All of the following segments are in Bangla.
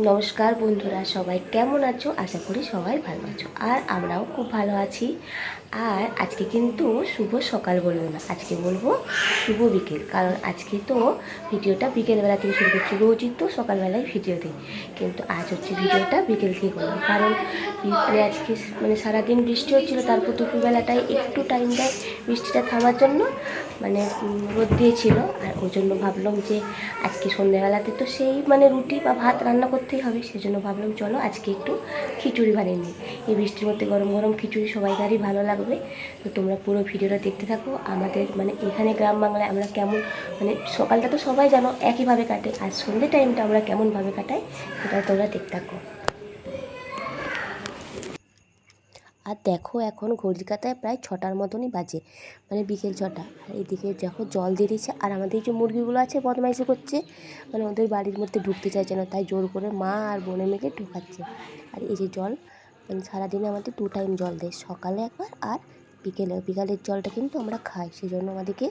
নমস্কার বন্ধুরা, সবাই কেমন আছো? আশা করি সবাই ভালো আছো, আর আমরাও খুব ভালো আছি। আর আজকে কিন্তু শুভ সকাল বলবো না, আজকে বলবো শুভ বিকেল। কারণ আজকে তো ভিডিওটা বিকেলবেলা থেকে শুরু করছি। রোজই তো সকালবেলায় ভিডিও দিই, কিন্তু আজ হচ্ছে ভিডিওটা বিকেল থেকে করলাম। কারণ আজকে সারাদিন বৃষ্টি হচ্ছিলো, তারপর দুপুরবেলাটায় একটু টাইম দেয় বৃষ্টিটা থামার জন্য, রোদ দিয়েছিল। আর ওই জন্য ভাবলাম যে আজকে সন্ধ্যেবেলাতে তো সেই রুটি বা ভাত রান্না করতেই হবে, সেজন্য ভাবলাম চলো আজকে একটু খিচুড়ি বানিয়ে নিই। এই বৃষ্টির মধ্যে গরম গরম খিচুড়ি সবাইকারই ভালো লাগবে। তো তোমরা পুরো ভিডিওটা দেখতে থাকো। আমাদের এখানে গ্রাম বাংলায় আমরা কেমন সকালটা তো সবাই জানো একইভাবে কাটে, আর সন্ধ্যে টাইমটা আমরা কেমনভাবে কাটাই সেটা তোমরা দেখতে থাকো। আর দেখো এখন ঘড়ির কাঁটায় প্রায় 6টার মতনই বাজে, বিকেল 6টা। আর এদিকে দেখো জল দিয়ে দিচ্ছে, আর আমাদের যে মুরগিগুলো আছে বদমাইশি করছে, ওদের বাড়ির মধ্যে ঢুকতে চাইছে না, তাই জোর করে মা আর বোনে মিলে ঢোকাচ্ছে। আর এই যে জল সারাদিনে আমাদের 2 টাইম জল দেয়, সকালে একবার আর বিকালের জলটা কিন্তু আমরা খাই, সেই জন্য আমাদেরকে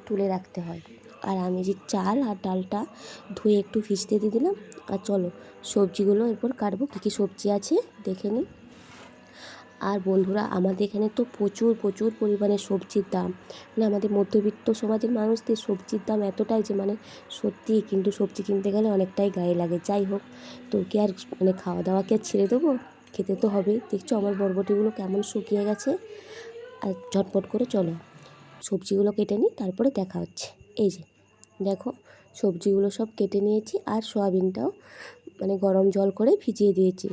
তুলে রাখতে হয়। আর আমি যে চাল আর ডালটা ধুয়ে একটু ভিজতে দিয়ে দিলাম। আর চলো সবজিগুলো এরপর কাটবো, কী কী সবজি আছে দেখে নিই। আর বন্ধুরা, আমাদের এখানে তো প্রচুর প্রচুর পরিমাণে সবজির দাম। আমাদের মধ্যবিত্ত সমাজের মানুষদের সবজির দাম এতটাই যে সত্যি, কিন্তু সবজি কিনতে গেলে অনেকটাই গায়ে লাগে। যাই হোক, তো কি আর খাওয়া দাওয়া কি আর ছেড়ে দেবো, খেতে তো হবেই। দেখছো আমার বরবটিগুলো কেমন শুকিয়ে গেছে। আর ঝটপট করে চলো সবজিগুলো কেটে নিই, তারপরে দেখা হচ্ছে। এই যে দেখো সবজিগুলো সব কেটে নিয়েছি, আর সয়াবিনটাও গরম জল করে ভিজিয়ে দিয়েছি।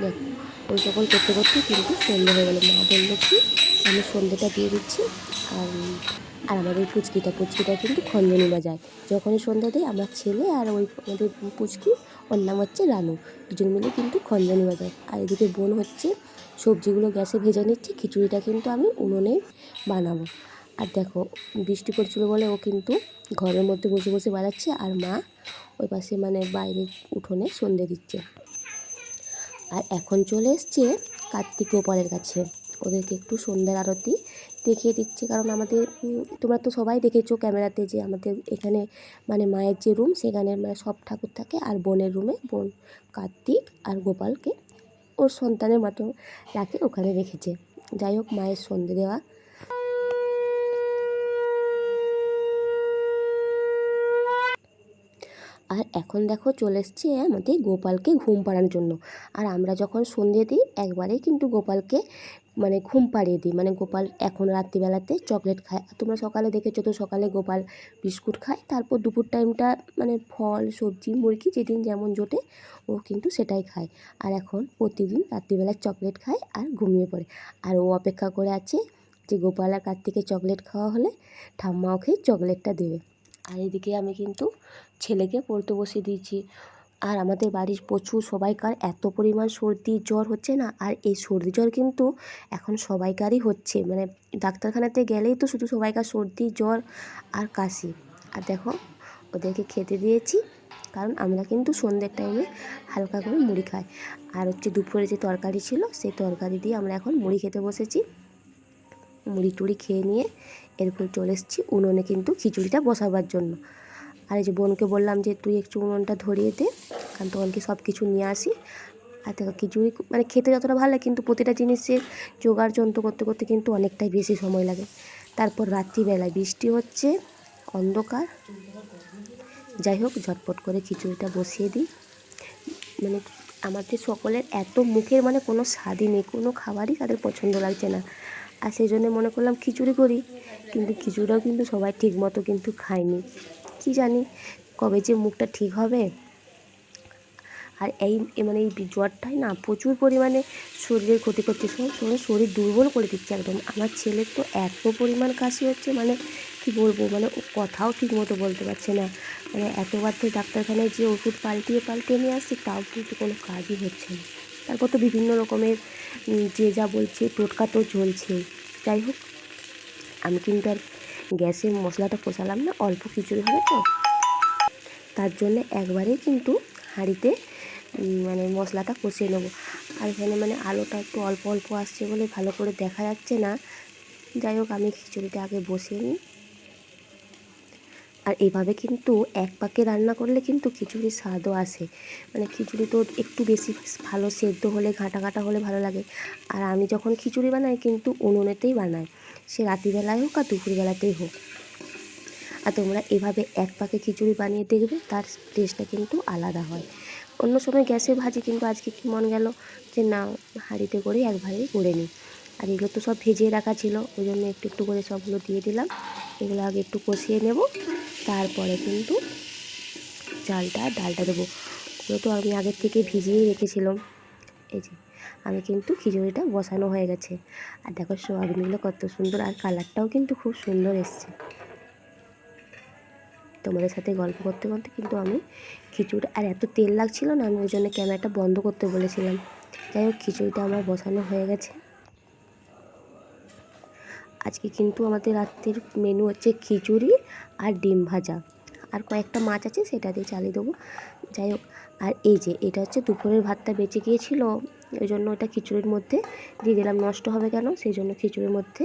দেখো ওই সকল করতে করতে কিন্তু সন্ধ্যে হয়ে গেলো। মা বললো কি আমি সন্ধ্যেটা দিয়ে দিচ্ছি। আর আর আমাদের পুচকিটা কিন্তু খঞ্জনি বাজায়। যখনই সন্ধ্যা দেয় আমার ছেলে আর ওই আমাদের পুচকি, ওর নাম হচ্ছে রানু, দুজন মিলে কিন্তু খঞ্জনি বাজায়। আর এদিকে বোন হচ্ছে সবজিগুলো গ্যাসে ভেজে নিচ্ছে, খিচুড়িটা কিন্তু আমি উনুনে বানাবো। আর দেখো বৃষ্টি পড়ছিলো বলে ও কিন্তু ঘরের মধ্যে বসে বসে বাজাচ্ছে, আর মা ওই পাশে বাইরে উঠোনে সন্ধ্যে দিচ্ছে। আর এখন চলে এসছে কার্তিক গোপালের কাছে, ওদেরকে একটু সন্ধ্যার আরতি দেখিয়ে দিচ্ছে। কারণ আমাদের তোমরা তো সবাই দেখেছো ক্যামেরাতে যে আমাদের এখানে মায়ের যে রুম, সেখানে সব ঠাকুর থাকে, আর বোনের রুমে বোন কার্তিক আর গোপালকে ওর সন্তানের মতো রাখে, ওখানে রেখেছে। যাই হোক, মায়ের সন্ধে দেওয়া। আর এখন দেখো চলে এসছে আমাদের গোপালকে ঘুম পাড়ানোর জন্য। আর আমরা যখন সন্ধে দিই একবারেই কিন্তু গোপালকে ঘুম পাড়িয়ে দিই। গোপাল এখন রাত্রিবেলাতে চকলেট খায়। তোমরা সকালে দেখেছো তো, সকালে গোপাল বিস্কুট খায়, তারপর দুপুর টাইমটা ফল সবজি মুরগি যেদিন যেমন জোটে ও কিন্তু সেটাই খায়। আর এখন প্রতিদিন রাত্রিবেলায় চকলেট খায় আর ঘুমিয়ে পড়ে। আর ও অপেক্ষা করে আছে যে গোপাল আর কার্তিকে চকলেট খাওয়া হলে ঠাম্মা ওকে চকলেটটা দেবে। আর এদিকে আমি কিন্তু ছেলেকে পড়তে বসিয়ে দিয়েছি। আর আমাদের বাড়ির প্রচুর সবাইকার এত পরিমাণ সর্দি জ্বর হচ্ছে না, আর এই সর্দি জ্বর কিন্তু এখন সবাইকারই হচ্ছে। ডাক্তারখানাতে গেলেই তো শুধু সবাইকার সর্দি জ্বর আর কাশি। আর দেখো ওদেরকে খেতে দিয়েছি, কারণ আমরা কিন্তু সন্ধ্যের টাইমে হালকা করে মুড়ি খাই। আর হচ্ছে দুপুরে যে তরকারি ছিল সেই তরকারি দিয়ে আমরা এখন মুড়ি খেতে বসেছি। মুড়ি টুড়ি খেয়ে নিয়ে এরপর চলে এসেছি উনুনে কিন্তু খিচুড়িটা বসাবার জন্য। আর এই যে বোনকে বললাম যে তুই একটু উনুনটা ধরিয়ে দে, কারণ তখনকে সব কিছু নিয়ে আসি। আর দেখো খিচুড়ি খেতে যতটা ভালো লাগে, কিন্তু প্রতিটা জিনিসের জোগাড় যন্ত্র করতে করতে কিন্তু অনেকটাই বেশি সময় লাগে। তারপর রাত্রিবেলায় বৃষ্টি হচ্ছে, অন্ধকার। যাই হোক, ঝটপট করে খিচুড়িটা বসিয়ে দিই। আমাদের সকলের এত মুখের কোনো স্বাদই নেই, কোনো খাবারই তাদের পছন্দ লাগছে না। আর সেই জন্য মনে করলাম খিচুড়ি করি, কিন্তু খিচুড়িটাও কিন্তু সবাই ঠিক মতো কিন্তু খায়নি। কি জানি কবে যে মুখটা ঠিক হবে। আর এই এই জ্বরটাই না প্রচুর পরিমাণে শরীরের ক্ষতি করছে, শরীর দুর্বল করে দিচ্ছে একদম। আমার ছেলের তো এত পরিমাণ কাশি হচ্ছে, কি বলবো, ও কথাও ঠিক মতো বলতে পারছে না। এতবার তো ডাক্তারখানায় যে ওষুধ পাল্টিয়ে নিয়ে আসছি, তাও কিন্তু কোনো কাজই হচ্ছে না। তারপর তো বিভিন্ন রকমের যে যা বলছে টোটকা তো চলছে। যাই হোক, আমি কিন্তু আর গ্যাসে মশলাটা কষালাম না, অল্প খিচুড়ি হবে তো, তার জন্য একবারেই কিন্তু হাঁড়িতে মশলাটা কষিয়ে নেবো। আর এখানে আলোটা একটু অল্প অল্প আসছে বলে ভালো করে দেখা যাচ্ছে না। যাই হোক, আমি খিচুড়িটা আগে বসিয়ে নিই। আর এইভাবে কিন্তু এক পাকে রান্না করলে কিন্তু খিচুড়ির স্বাদও আসে। মানে খিচুড়ি তো একটু বেশি ভালো সেদ্ধ হলে, ঘাঁটা ঘাঁটা হলে ভালো লাগে। আর আমি যখন খিচুড়ি বানাই কিন্তু উনুনেতেই বানাই, সে রাত্রিবেলায় হোক আর দুপুরবেলাতেই হোক। আর তোমরা এভাবে এক পাকে খিচুড়ি বানিয়ে দেখবে, তার টেস্টটা কিন্তু আলাদা হয়। অন্য সময় গ্যাসে ভাজি, কিন্তু আজকে কি মন গেল যে না, হাঁড়িতে করেই একবারেই করে নিই। আর এগুলো তো সব ভেজিয়ে রাখা ছিল, ওই জন্য একটু একটু করে সবগুলো দিয়ে দিলাম। এগুলো আগে একটু কষিয়ে নেব, তারপরে কিন্তু চালটা আর ডালটা দেবো। ওগুলো তো আমি আগের থেকে ভিজিয়েই রেখেছিলাম। এই যে আমি কিন্তু খিচুড়িটা বসানো হয়ে গেছে। আর দেখো সোয়াবিনগুলো কত সুন্দর, আর কালারটাও কিন্তু খুব সুন্দর এসছে। তোমাদের সাথে গল্প করতে করতে কিন্তু আমি খিচুড়ি, আর এত তেল লাগছিল না, আমি ওই জন্য ক্যামেরাটা বন্ধ করতে বলেছিলাম। যাই হোক, খিচুড়িটা আমার বসানো হয়ে গেছে। আজকে কিন্তু আমাদের রাত্রির মেনু হচ্ছে খিচুড়ি আর ডিম ভাজা, আর কয়েকটা মাছ আছে সেটা দিয়ে চালিয়ে দেবো। যাই হোক, আর এই যে এটা হচ্ছে দুপুরের ভাতটা বেঁচে গিয়েছিল, ওই জন্য ওটা খিচুড়ির মধ্যে দিয়ে দিলাম। নষ্ট হবে কেন, সেই জন্য খিচুড়ির মধ্যে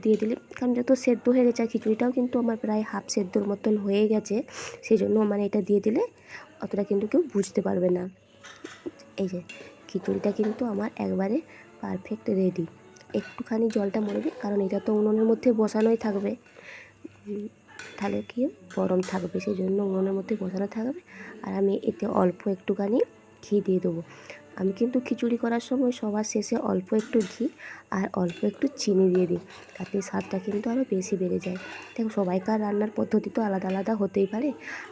দিয়ে দিলে, কারণ যত সেদ্ধ হয়ে গেছে, আর খিচুড়িটাও কিন্তু আমার প্রায় হাফ সেদ্ধর মতন হয়ে গেছে, সেই জন্য মানে এটা দিয়ে দিলে অতটা কিন্তু কেউ বুঝতে পারবে না। এই যে খিচুড়িটা কিন্তু আমার একবারে পারফেক্ট রেডি। একটুখানি জলটা মরবে, কারণ এটা তো উনুনের মধ্যে বসানোই থাকবে, তাহলে কি গরম থাকবে, সেই জন্য উনুনের মধ্যে বসানো থাকবে। আর আমি এতে অল্প একটুখানি ঘি দিয়ে দেবো। আমি কিন্তু খিচুড়ি করার সময় সবার শেষে অল্প একটু ঘি আর অল্প একটু চিনি দিয়ে দিই, তাতে স্বাদটা কিন্তু আরও বেশি বেড়ে যায়। দেখো, সবাইকার রান্নার পদ্ধতি তো আলাদা আলাদা হতেই পারে,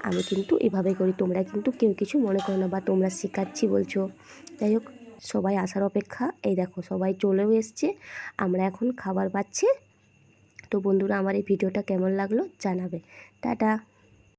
আমি কিন্তু এভাবেই করি। তোমরা কিন্তু কেউ কিছু মনে করো না, বা তোমরা শেখাচ্ছি বলছো। যাই হোক, সবাই আসার অপেক্ষা। এই দেখো, সবাই চলেও এসছে, আমরা এখন খাবার পাচ্ছি। তো বন্ধুরা, আমার এই ভিডিওটা কেমন লাগলো জানাবে। টাটা।